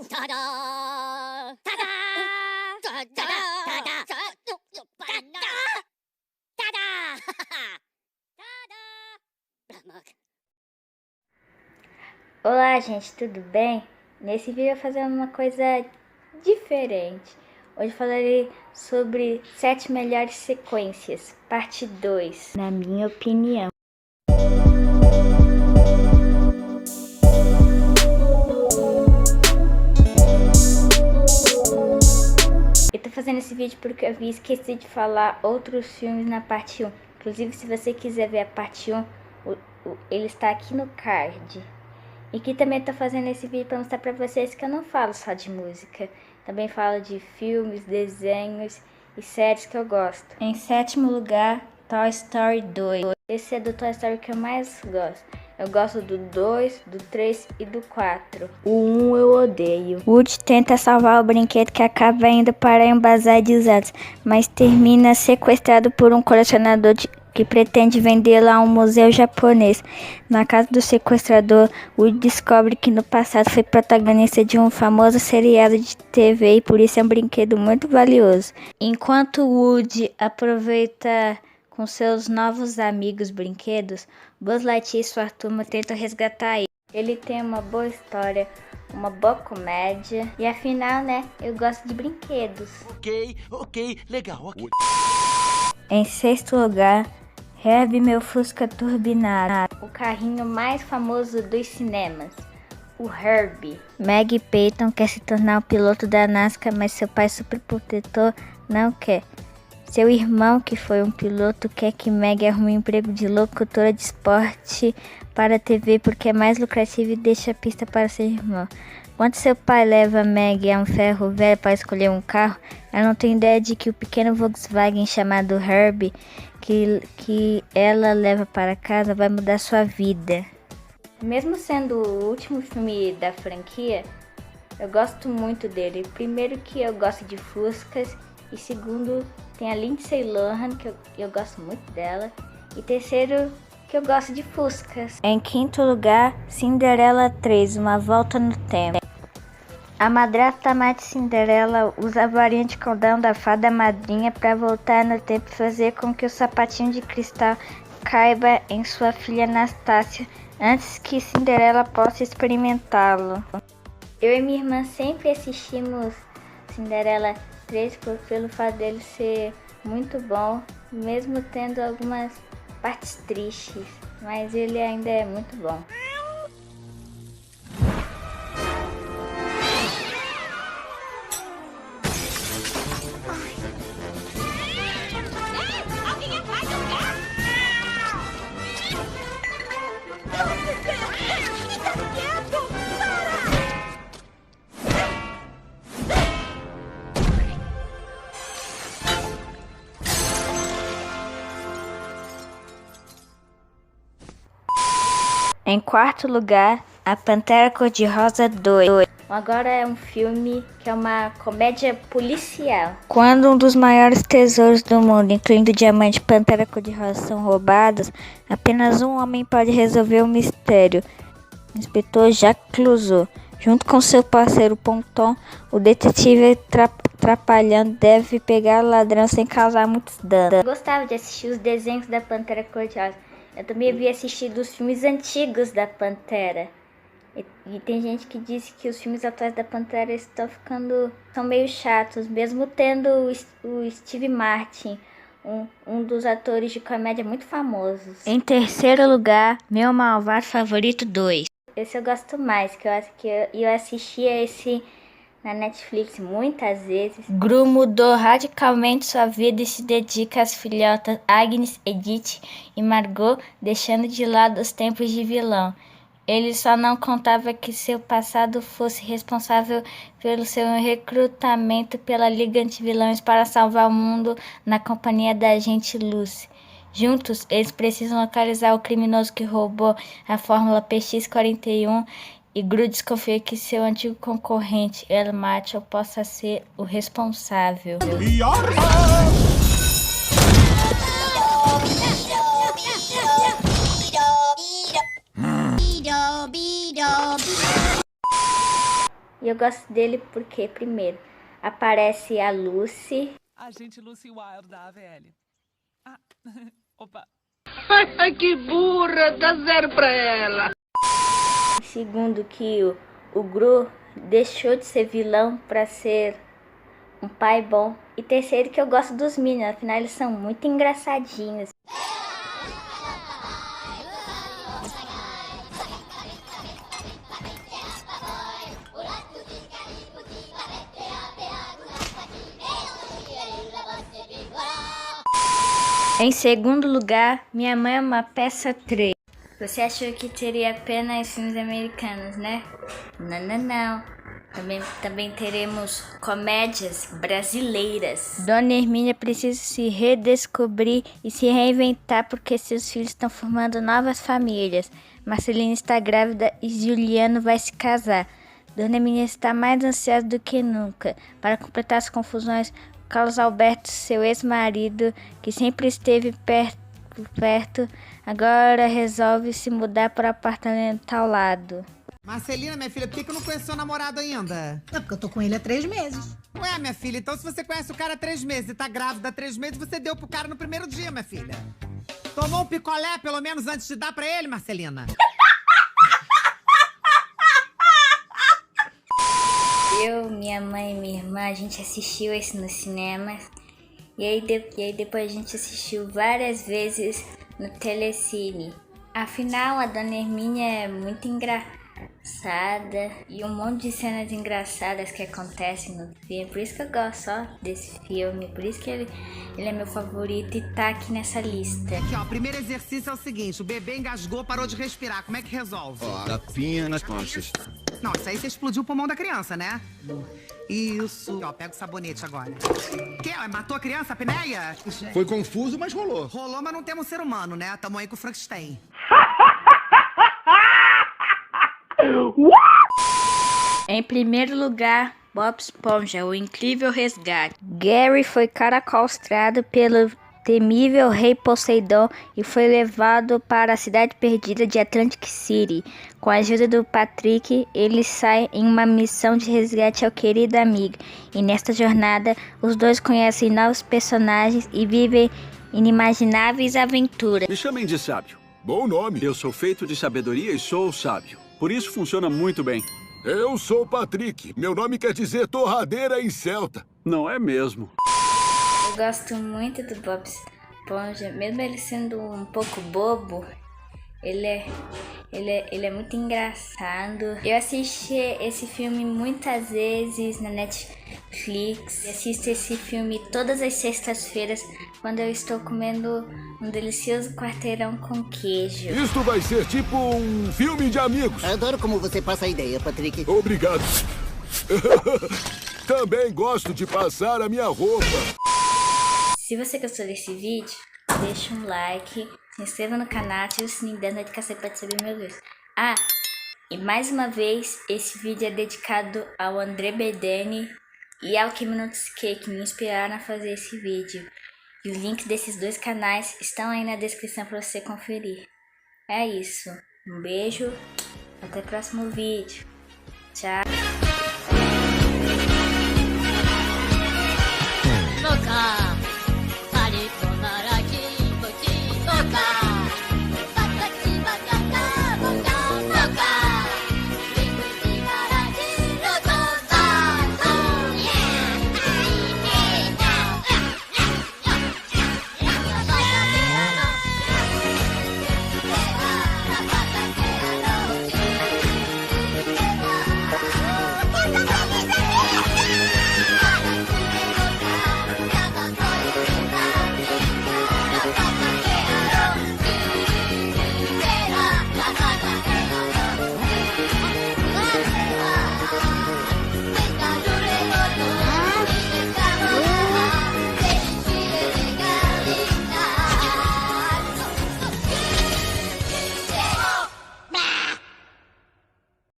Tada! Tada! Tada! Tada! Tada! Tada! Tada! Olá, gente, tudo bem? Nesse vídeo eu vou fazer uma coisa diferente. Hoje falarei sobre 7 melhores sequências, parte 2, na minha opinião. Eu tô fazendo esse vídeo porque eu esqueci de falar outros filmes na parte 1. Inclusive, se você quiser ver a parte 1, ele está aqui no card. E que também tô fazendo esse vídeo para mostrar para vocês que eu não falo só de música. Também falo de filmes, desenhos e séries que eu gosto. Em sétimo lugar, Toy Story 2. Esse é do Toy Story que eu mais gosto. Eu gosto do 2, do 3 e do 4. O 1 eu odeio. Woody tenta salvar o brinquedo que acaba indo para um bazar de usados, mas termina sequestrado por um colecionador que pretende vendê-la a um museu japonês. Na casa do sequestrador, Woody descobre que no passado foi protagonista de um famoso seriado de TV e por isso é um brinquedo muito valioso. Enquanto Woody aproveita com seus novos amigos brinquedos, Buzz Lightyear e sua turma tentam resgatar ele. Ele tem uma boa história, uma boa comédia e afinal, né, eu gosto de brinquedos. Ok, legal, ok. Em sexto lugar, Herbie, meu Fusca turbinado, o carrinho mais famoso dos cinemas, o Herbie. Meg Payton quer se tornar o piloto da NASCAR, mas seu pai superprotetor não quer. Seu irmão, que foi um piloto, quer que Meg arrume um emprego de locutora de esporte para a TV porque é mais lucrativo e deixa a pista para seu irmão. Quando seu pai leva Meg a um ferro velho para escolher um carro, ela não tem ideia de que o pequeno Volkswagen chamado Herbie, que ela leva para casa, vai mudar sua vida. Mesmo sendo o último filme da franquia, eu gosto muito dele. Primeiro que eu gosto de Fuscas, e segundo tem a Lindsay Lohan, que eu gosto muito dela, e terceiro que eu gosto de Fuscas. Em quinto lugar, Cinderela 3, Uma Volta no Tempo. A madrasta má de Cinderela usa a varinha de condão da fada madrinha para voltar no tempo e fazer com que o sapatinho de cristal caiba em sua filha Anastácia antes que Cinderela possa experimentá-lo. Eu e minha irmã sempre assistimos Cinderela 3 pelo fato dele ser muito bom, mesmo tendo algumas partes tristes, mas ele ainda é muito bom. Em quarto lugar, A Pantera Cor-de-Rosa 2. Agora é um filme que é uma comédia policial. Quando um dos maiores tesouros do mundo, incluindo o diamante Pantera Cor-de-Rosa, são roubados, apenas um homem pode resolver o mistério. O inspetor Jacques Clouseau. Junto com seu parceiro Ponton, o detetive Trapalhão deve pegar o ladrão sem causar muitos danos. Eu gostava de assistir os desenhos da Pantera Cor-de-Rosa. Eu também havia assistido os filmes antigos da Pantera. E tem gente que disse que os filmes atuais da Pantera são meio chatos, mesmo tendo o Steve Martin, um dos atores de comédia muito famosos. Em terceiro lugar, Meu Malvado Favorito 2. Esse eu gosto mais, que eu assistia esse na Netflix muitas vezes. Gru mudou radicalmente sua vida e se dedica às filhotas Agnes, Edith e Margot, deixando de lado os tempos de vilão. Ele só não contava que seu passado fosse responsável pelo seu recrutamento pela Liga Antivilões para salvar o mundo na companhia da agente Lucy. Juntos, eles precisam localizar o criminoso que roubou a fórmula PX-41 e Gru desconfia que seu antigo concorrente, El Macho, possa ser o responsável. E eu gosto dele porque, primeiro, aparece a Lucy. A gente Lucy Wilde da AVL. Ah, opa. Ai, que burra, dá 0 pra ela. Segundo, que o Gru deixou de ser vilão pra ser um pai bom. E terceiro, que eu gosto dos Minions, afinal eles são muito engraçadinhos. Em segundo lugar, Minha Mãe é uma Peça 3. Você achou que teria apenas filmes americanos, né? Não, não, não. Também teremos comédias brasileiras. Dona Hermínia precisa se redescobrir e se reinventar porque seus filhos estão formando novas famílias. Marcelina está grávida e Juliano vai se casar. Dona Hermínia está mais ansiosa do que nunca. Para completar as confusões, Carlos Alberto, seu ex-marido, que sempre esteve perto, agora resolve se mudar para o apartamento ao lado. Marcelina, minha filha, por que eu não conheço seu namorado ainda? É porque eu tô com ele há 3 meses. Ué, minha filha, então se você conhece o cara há 3 meses e tá grávida há 3 meses, você deu pro cara no primeiro dia, minha filha. Tomou um picolé, pelo menos, antes de dar pra ele, Marcelina? Eu, minha mãe e minha irmã, a gente assistiu esse no cinema. E aí depois a gente assistiu várias vezes no Telecine. Afinal, a Dona Hermínia é muito engraçada e um monte de cenas engraçadas que acontecem no filme. Por isso que eu gosto desse filme, por isso que ele é meu favorito e tá aqui nessa lista. Aqui, ó, o primeiro exercício é o seguinte, o bebê engasgou, parou de respirar, como é que resolve? Ó, tapinha nas costas. Não, isso aí você explodiu o pulmão da criança, né? Isso. Ó, pega o sabonete agora. Que? Matou a criança, a apneia? Foi confuso, mas rolou. Rolou, mas não temos ser humano, né? Tamo aí com o Frankenstein. Em primeiro lugar, Bob Esponja, o incrível resgate. Gary foi caracolstrado pelo temível rei Poseidon e foi levado para a cidade perdida de Atlantic City. Com a ajuda do Patrick, ele sai em uma missão de resgate ao querido amigo. E nesta jornada, os dois conhecem novos personagens e vivem inimagináveis aventuras. Me chamem de sábio. Bom nome. Eu sou feito de sabedoria e sou sábio. Por isso funciona muito bem. Eu sou Patrick. Meu nome quer dizer torradeira em celta. Não é mesmo? Eu gosto muito do Bob Esponja, mesmo ele sendo um pouco bobo, ele é muito engraçado. Eu assisti esse filme muitas vezes na Netflix. Eu assisto esse filme todas as sextas-feiras quando eu estou comendo um delicioso quarteirão com queijo. Isto vai ser tipo um filme de amigos. Adoro como você passa a ideia, Patrick. Obrigado. Também gosto de passar a minha roupa. Se você gostou desse vídeo, deixa um like, se inscreva no canal, ative o sininho da notificação para receber meus vídeos. Ah, e mais uma vez, esse vídeo é dedicado ao André Bedene e ao Minutos que me inspiraram a fazer esse vídeo. E os links desses dois canais estão aí na descrição para você conferir. É isso, um beijo, até o próximo vídeo. Tchau.